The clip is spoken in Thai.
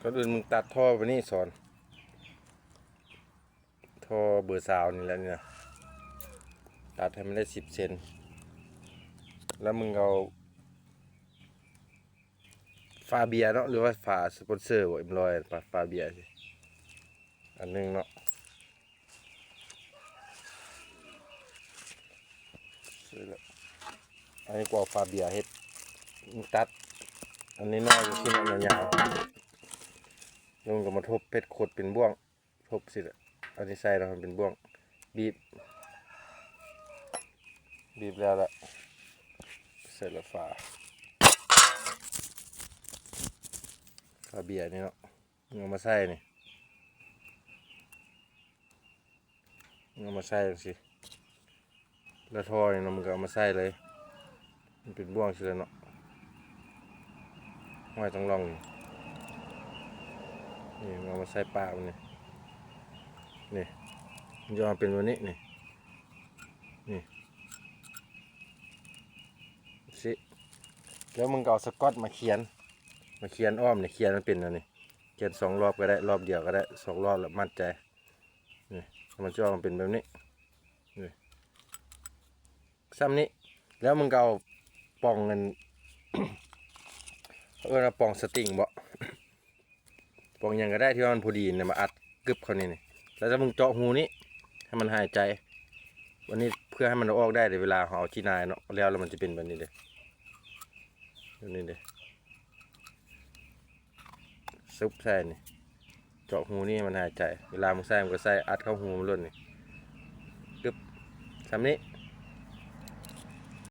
ก็อื่นมึงตัดท่อไปนี่สอนท่อเบอร์ซาวนี่แหละเนี่ยตัดให้มันได้10 เซนแล้วมึงเอาฝาเบียร์เนาะหรือว่าฝาสปอนเซอร์บ่เอ็มร้อยฝาเบียร์สิอันนึงเนาะอันนี้กว่าฝาเบียร์เฮ็ดมึงตัดอันนี้น้อยชิ้นยาวๆลงกับมาทบเพชรขดเป็นบ่วงทบสิอันนี้ใส่แล้วมันเป็นบ่วงบีบแล้วละเสร็จแล้วฝาเบียร์นี่เนาะเอามาใส่นี่เอามาใส่สิแล้วท่อนี่มันก็เอามาใส่เลยมันเป็นบ่วงสิเลยเนาะไม่ต้องลองนี่เอามาใส่ปากมันนี่มันจะมาเป็นวันนี้นี่สิแล้วมึงก็เอาสก๊อตมาเขียนอ้อมเนี่ยเขียนมันเป็นอะไรเขียน2 รอบก็ได้รอบเดียวก็ได้2 รอบแล้วมั่นใจนี่มันจะออกมาเป็นแบบนี้นี่ซ้ำนี้แล้วมึงก็เอาป่องเงินเอาป่องสติงบ่ป่องยังก็ได้ที่ว่ามันพอดีเนี่ยมาอัดกึบเขานี่แล้วถ้ามึงเจาะหูนี้ให้มันหายใจวันนี้เพื่อให้มันออกได้ในเวลาเอาขี้นายเนาะแล้วมันจะเป็นแบบนี้เลยซุปใส่นี่เจาะหูนี่มันหายใจเวลามึงใส่มึงก็ใส่อัดเข้าหูมันล้นนี่กึบซ้ำนี้